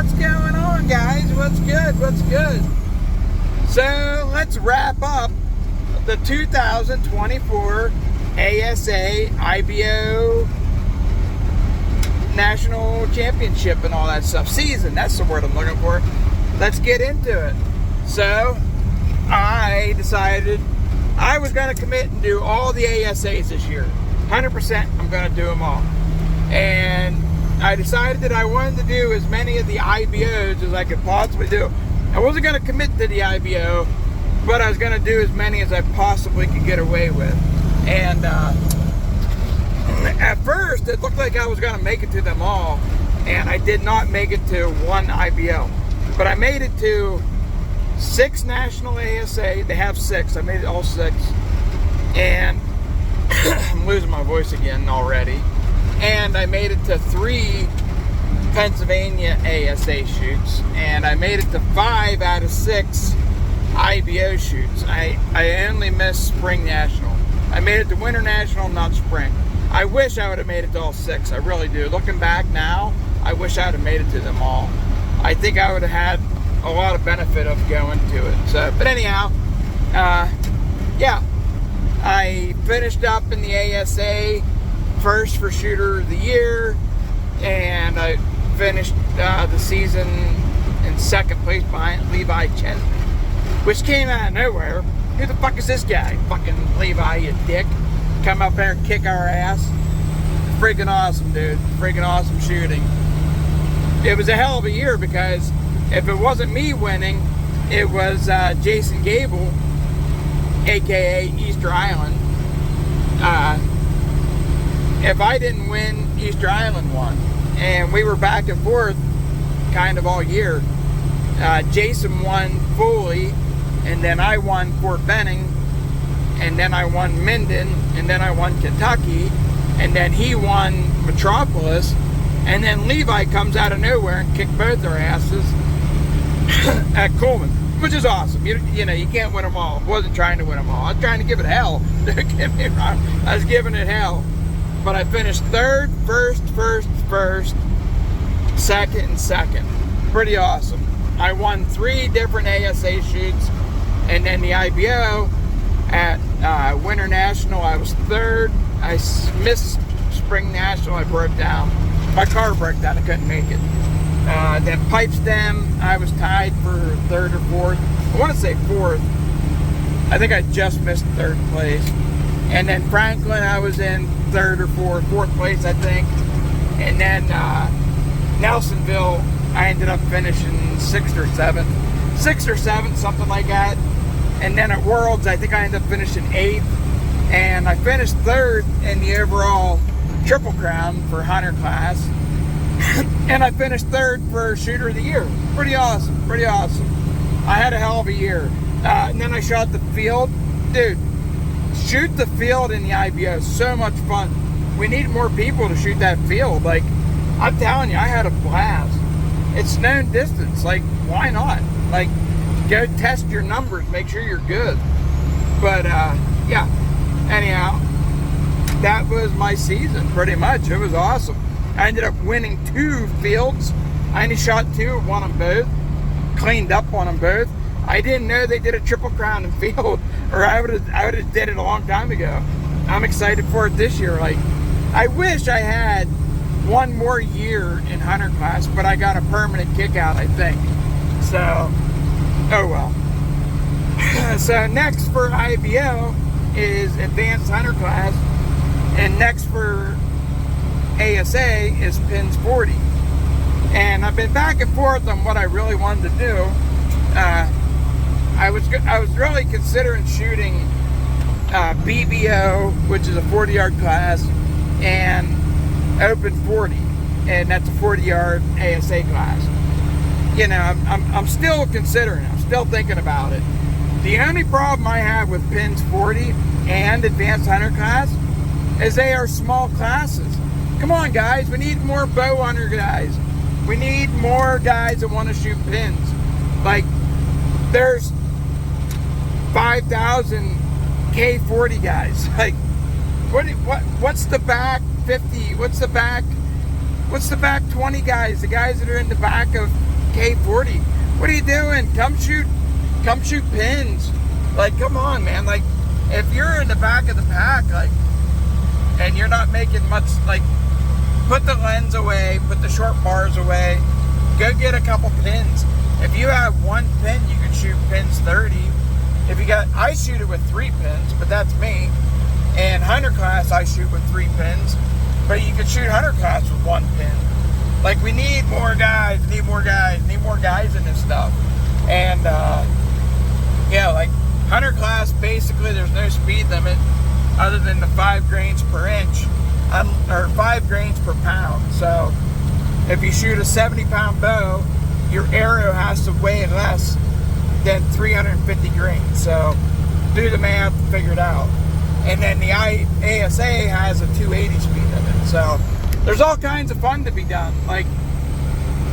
What's going on, guys? What's good? What's good? So let's wrap up the 2024 ASA IBO National Championship and all that stuff. Season, that's the word I'm looking for. Let's get into it. So I decided I was going to commit and do all the ASAs this year. 100%, I'm going to do them all. And I decided that I wanted to do as many of the IBOs as I could possibly do. I wasn't going to commit to the IBO, but I was going to do as many as I possibly could get away with. And at first, it looked like I was going to make it to them all, and I did not make it to one IBO. But I made it to 6 national ASA. They have 6. I made it all 6. And I'm losing my voice again already. And I made it to 3 Pennsylvania ASA shoots. And I made it to 5 out of 6 IBO shoots. I only missed Spring National. I made it to Winter National, not Spring. I wish I would have made it to all 6. I really do. Looking back now, I wish I would have made it to them all. I think I would have had a lot of benefit of going to it. So, but anyhow, yeah, I finished up in the ASA first for Shooter of the Year, and I finished the season in 2nd place behind Levi Chesney, which came out of nowhere. Who the fuck is this guy? Fucking Levi, you dick. Come up there and kick our ass. Freaking awesome, dude. Freaking awesome shooting. It was a hell of a year because if it wasn't me winning, it was Jason Gable, aka Easter Island. If I didn't win, Easter Island won. And we were back and forth kind of all year. Jason won Foley, and then I won Fort Benning, and then I won Minden, and then I won Kentucky, and then he won Metropolis, and then Levi comes out of nowhere and kicked both their asses at Coleman, which is awesome. You know, you can't win them all. I wasn't trying to win them all. I was trying to give it hell. Don't get me wrong. I was giving it hell. But I finished 3rd, 1st, 2nd, and 2nd. Pretty awesome. I won 3 different ASA shoots, and then the IBO at Winter National, I was 3rd. I missed Spring National. I broke down. My car broke down. I couldn't make it. Then Pipe Stem, I was tied for 3rd or 4th. I want to say 4th. I think I just missed 3rd place. And then Franklin, I was in 3rd or 4th place, I think. And then Nelsonville, I ended up finishing 6th or 7th. 6th or 7th, something like that. And then at Worlds, I think I ended up finishing 8th. And I finished 3rd in the overall Triple Crown for Hunter class. And I finished 3rd for Shooter of the Year. Pretty awesome, pretty awesome. I had a hell of a year. And then I shot the field. Dude, shoot the field in the IBO. So much fun. We need more people to shoot that field. Like, I'm telling you, I had a blast. It's known distance. Like, why not? Like, go test your numbers. Make sure you're good. But, yeah. Anyhow, that was my season, pretty much. It was awesome. I ended up winning 2 fields. I only shot 2, won them both. Cleaned up on them both. I didn't know they did a Triple Crown in field, or I would have did it a long time ago. I'm excited for it this year. Like, I wish I had 1 more year in Hunter class, but I got a permanent kick out, I think. So, oh well. So next for IBO is Advanced Hunter class, and next for ASA is Pins 40. And I've been back and forth on what I really wanted to do. I was really considering shooting BBO, which is a 40-yard class, and Open 40, and that's a 40-yard ASA class. You know, I'm still considering it. I'm still thinking about it. The only problem I have with Pins 40 and Advanced Hunter class is they are small classes. Come on, guys. We need more bow hunter guys. We need more guys that want to shoot pins. Like, there's 5,000 K40 guys. Like, what's the back 50? What's the back 20 guys? The guys that are in the back of K40. What are you doing? Come shoot pins. Like, come on, man. Like, if you're in the back of the pack, like, and you're not making much, like, put the lens away, put the short bars away, go get a couple pins. If you have one pin, you can shoot pins 30. If you got, I shoot it with 3 pins, but that's me. And hunter class, I shoot with 3 pins, but you can shoot hunter class with 1 pin. Like, we need more guys, need more guys in this stuff. And, yeah, like, hunter class, basically, there's no speed limit other than the 5 grains per inch, or 5 grains per pound. So, if you shoot a 70-pound bow, your arrow has to weigh less than 350 grains. So, do the math, figure it out. And then the ASA has a 280 speed limit. So, there's all kinds of fun to be done. Like,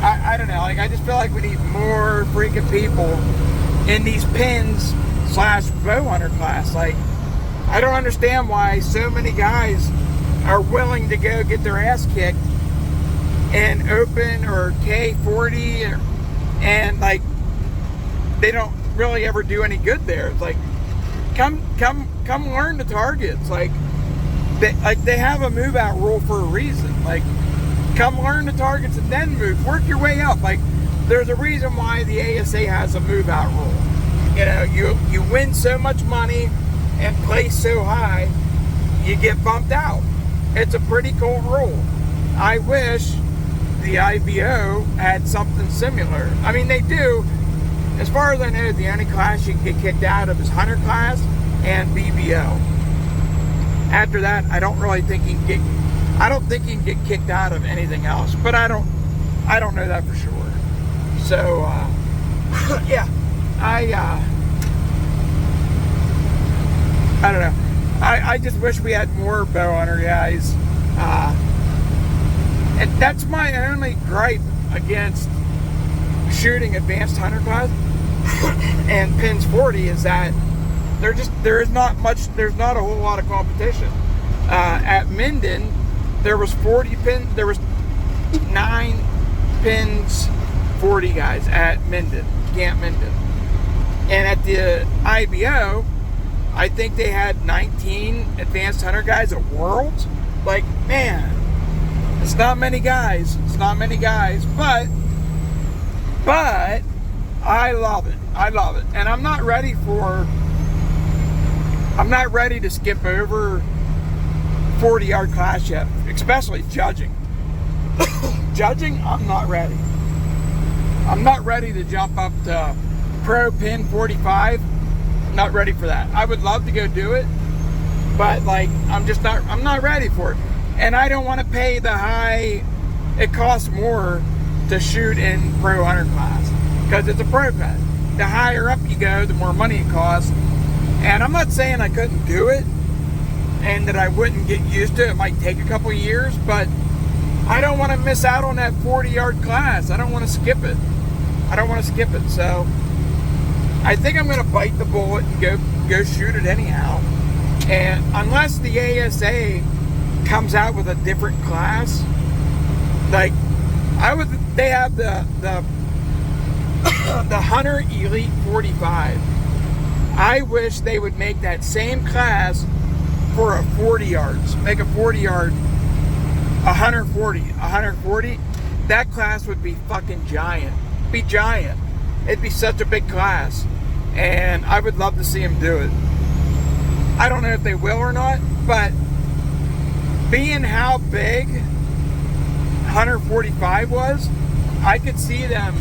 I don't know, like, I just feel like we need more freaking people in these pins / bow hunter class. Like, I don't understand why so many guys are willing to go get their ass kicked in open or K40, and like, they don't really ever do any good there. It's like, come learn the targets. Like they have a move out rule for a reason. Like, come learn the targets and then move. Work your way up. Like, there's a reason why the ASA has a move out rule. You know, you win so much money and place so high, you get bumped out. It's a pretty cool rule. I wish the IBO had something similar. I mean, they do. As far as I know, the only class you can get kicked out of is hunter class and BBO. After that, I don't think you can get kicked out of anything else. But I don't know that for sure. So yeah, I don't know. I just wish we had more bow hunter guys. And that's my only gripe against shooting advanced hunter class and pins 40 is that there's not a whole lot of competition. At Minden, there was 40 pins. There was 9 pins 40 guys at Minden, Camp Minden, and at the IBO, I think they had 19 advanced hunter guys at Worlds. Like, man, it's not many guys. It's not many guys, but I love it. I love it, and I'm not ready to skip over 40-yard class yet, especially judging. Judging, I'm not ready. I'm not ready to jump up to pro pin 45. I'm not ready for that. I would love to go do it, but like, I'm not ready for it. And I don't want to pay the high, it costs more to shoot in pro hunter class because it's a pro class. The higher up you go, the more money it costs. And I'm not saying I couldn't do it and that I wouldn't get used to it. It might take a couple of years, but I don't want to miss out on that 40-yard class. I don't want to skip it. So I think I'm going to bite the bullet and go shoot it anyhow. And unless the ASA comes out with a different class, like they have the the Hunter Elite 45. I wish they would make that same class for a 40 yards. Make a 40-yard, 140. That class would be fucking giant. Be giant. It'd be such a big class, and I would love to see them do it. I don't know if they will or not, but being how big 145 was, I could see them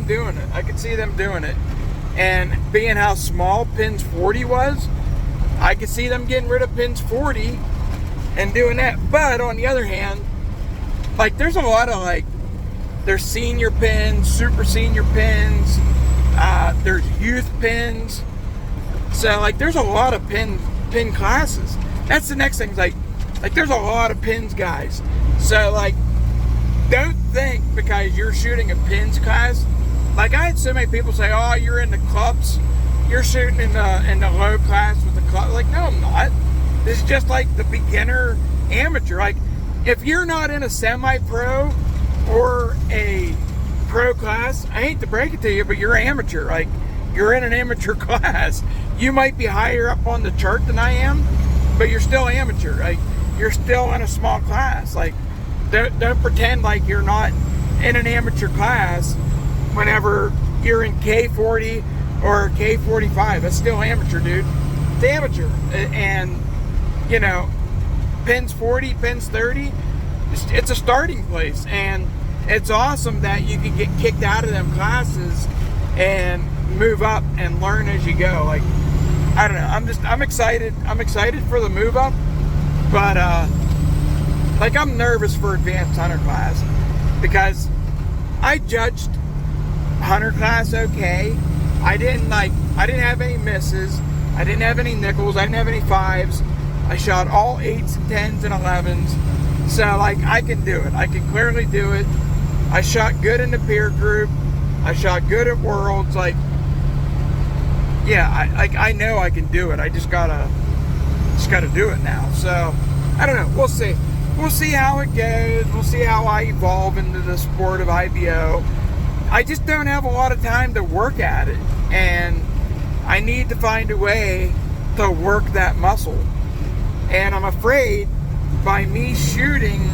doing it. And being how small pins 40 was, I could see them getting rid of pins 40 and doing that. But on the other hand, like, there's a lot of, like, there's senior pins, super senior pins, there's youth pins. So, like, there's a lot of pin classes. That's the next thing. Like there's a lot of pins guys. So, like, don't think because you're shooting a pins class. Like, I had so many people say, "Oh, you're in the clubs. You're shooting in the low class with the club." Like, no, I'm not. This is just like the beginner amateur. Like, if you're not in a semi-pro or a pro class, I hate to break it to you, but you're amateur. Like, you're in an amateur class. You might be higher up on the chart than I am, but you're still amateur. Like, you're still in a small class. Like, don't pretend like you're not in an amateur class whenever you're in K40 or K45. That's still amateur, dude. It's amateur. And, you know, pins 40, pins 30, it's a starting place. And it's awesome that you can get kicked out of them classes and move up and learn as you go. Like, I don't know, I'm excited. I'm excited for the move up, but like, I'm nervous for advanced hunter class because I judged hunter class okay. I didn't have any misses. I didn't have any nickels. I didn't have any fives. I shot all 8s and 10s and 11s. So, like, I can do it. I can clearly do it. I shot good in the peer group. I shot good at Worlds. Like, yeah, I know I can do it. I just gotta do it now. So, I don't know. We'll see. We'll see how it goes. We'll see how I evolve into the sport of IBO. I just don't have a lot of time to work at it, and I need to find a way to work that muscle. And I'm afraid by me shooting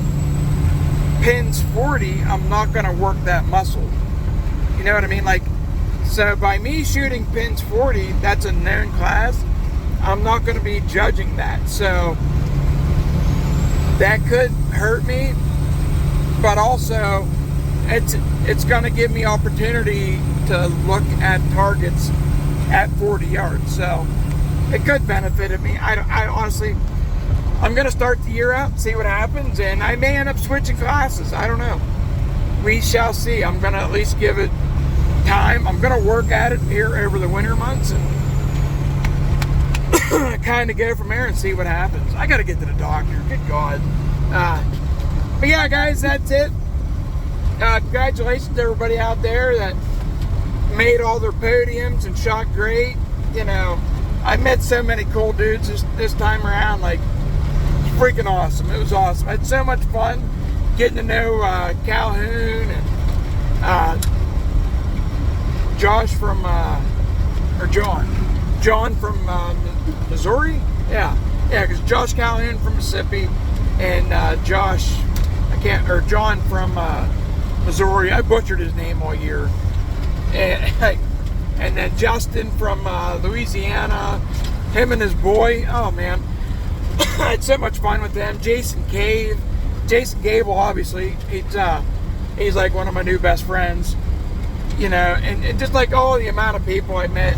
pins 40, I'm not going to work that muscle. You know what I mean? Like, so by me shooting pins 40, that's a known class, I'm not going to be judging that. So that could hurt me, but also it's going to give me opportunity to look at targets at 40 yards. So it could benefit me. I honestly, I'm going to start the year out, see what happens, and I may end up switching classes. I don't know. We shall see. I'm going to at least give it time. I'm going to work at it here over the winter months and kind of go from there and see what happens. I got to get to the doctor. Good God. But yeah, guys, that's it. Congratulations to everybody out there that made all their podiums and shot great. You know, I met so many cool dudes this time around. Like, freaking awesome. It was awesome. I had so much fun getting to know Calhoun and Josh from or John from Missouri. Yeah, because Josh Calhoun from Mississippi and John from Missouri. I butchered his name all year. And then Justin from Louisiana, him and his boy. Oh man, I had so much fun with them. Jason Gable, obviously, he's like one of my new best friends. You know, and just like all the amount of people I met.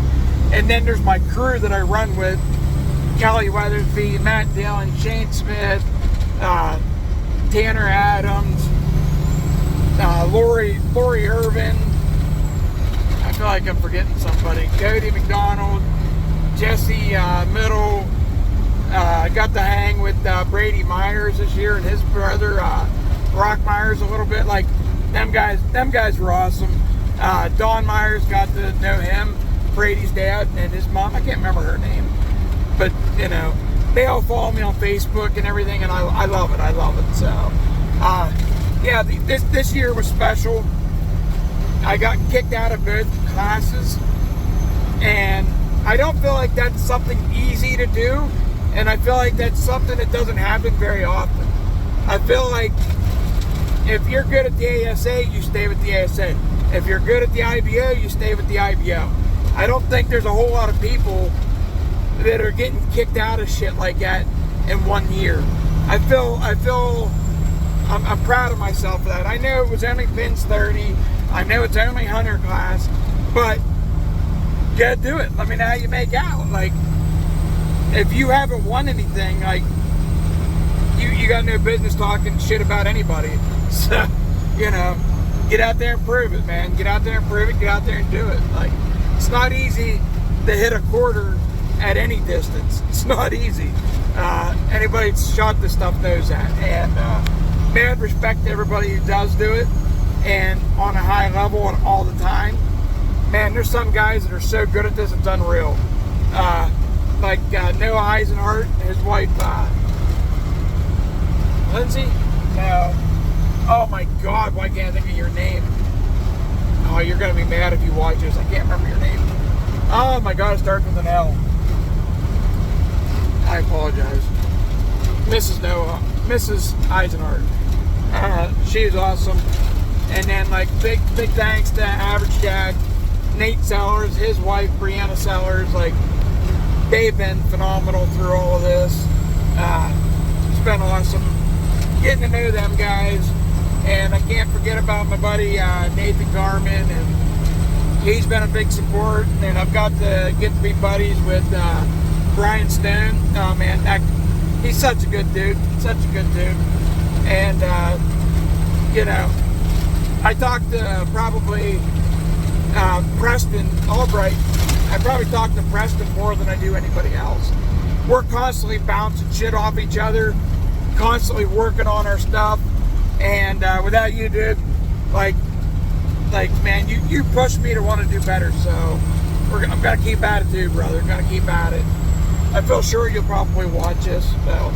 And then there's my crew that I run with: Kelly Weatherby, Matt Dillon, Shane Smith, Tanner Adams, Lori Irvin. I feel like I'm forgetting somebody. Cody McDonald, Jesse Middle. I got to hang with Brady Myers this year and his brother Brock Myers a little bit. Like, them guys were awesome. Don Myers, got to know him, Brady's dad, and his mom. I can't remember her name, but you know, they all follow me on Facebook and everything, and I love it. I love it. So yeah, this year was special. I got kicked out of both classes, and I don't feel like that's something easy to do, and I feel like that's something that doesn't happen very often. I feel like if you're good at the ASA, you stay with the ASA. If you're good at the IBO, you stay with the IBO. I don't think there's a whole lot of people that are getting kicked out of shit like that in 1 year. I'm proud of myself for that. I know it was only pins 30. I know it's only hunter class, but you gotta do it. Let me know how you make out. Like, if you haven't won anything, like, you got no business talking shit about anybody. So, you know, get out there and prove it, man. Get out there and prove it. Get out there and do it. Like, it's not easy to hit a quarter at any distance. It's not easy. Anybody that's shot this stuff knows that. And mad respect to everybody who does do it, and on a high level and all the time. Man, there's some guys that are so good at this, it's unreal. Like Noah Eisenhart and his wife, Lindsay? No. Oh my God, why can't I think of your name? Oh, you're gonna be mad if you watch this. I can't remember your name. Oh my God, it starts with an L. I apologize. Mrs. Eisenhart. She's awesome. And then like big thanks to Average Jack, Nate Sellers, his wife Brianna Sellers. Like they've been phenomenal through all of this. It's been awesome getting to know them guys. And I can't forget about my buddy Nathan Garman, and he's been a big support. And I've got to get to be buddies with Brian Stone. Oh man, he's such a good dude. Such a good dude. And you know, I talked to probably Preston Albright. I probably talk to Preston more than I do anybody else. We're constantly bouncing shit off each other, constantly working on our stuff. And without you, dude, like man, you push me to want to do better. So I'm gonna keep at it too, brother. Gonna keep at it. I feel sure you'll probably watch this. So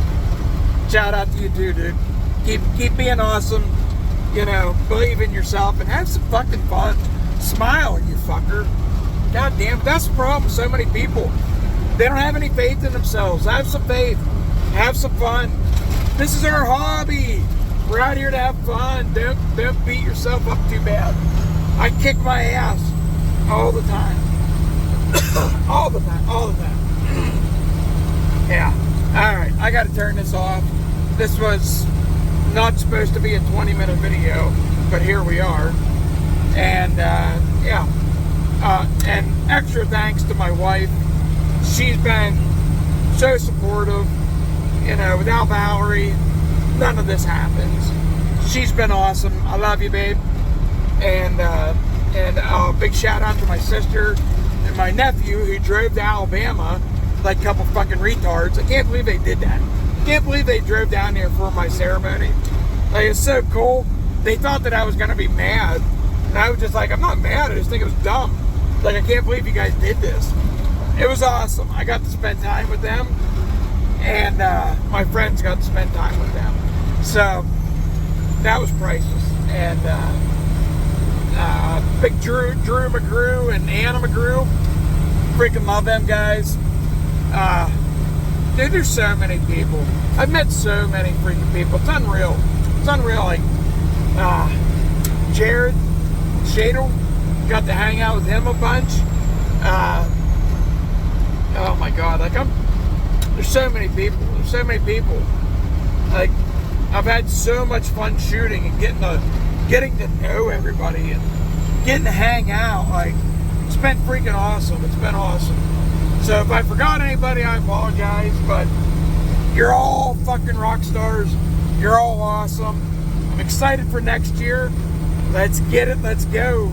shout out to you too, dude. Keep being awesome. You know, believe in yourself and have some fucking fun. Smile, you fucker. God damn, that's the problem with so many people. They don't have any faith in themselves. Have some faith. Have some fun. This is our hobby. We're out here to have fun. Don't beat yourself up too bad. I kick my ass all the time. all the time. Yeah. Alright, I gotta turn this off. This was not supposed to be a 20-minute video, but here we are. And yeah. And extra thanks to my wife. She's been so supportive. You know, without Valerie, none of this happens. She's been awesome. I love you, babe. And big shout out to my sister and my nephew who drove to Alabama like a couple fucking retards. I can't believe they did that. Can't believe they drove down there for my ceremony. Like, it's so cool. They thought that I was gonna be mad, and I was just like, I'm not mad. I just think it was dumb. Like, I can't believe you guys did this. It was awesome. I got to spend time with them, and my friends got to spend time with them. So that was priceless. And big Drew McGrew and Anna McGrew, freaking love them guys. Dude, there's so many people. I've met so many freaking people. It's unreal. It's unreal. Like Jared Shadle, got to hang out with him a bunch. Oh my God, like there's so many people. There's so many people. Like, I've had so much fun shooting and getting to know everybody and getting to hang out. Like, it's been freaking awesome. It's been awesome. So if I forgot anybody, I apologize, but you're all fucking rock stars. You're all awesome. I'm excited for next year. Let's get it. Let's go.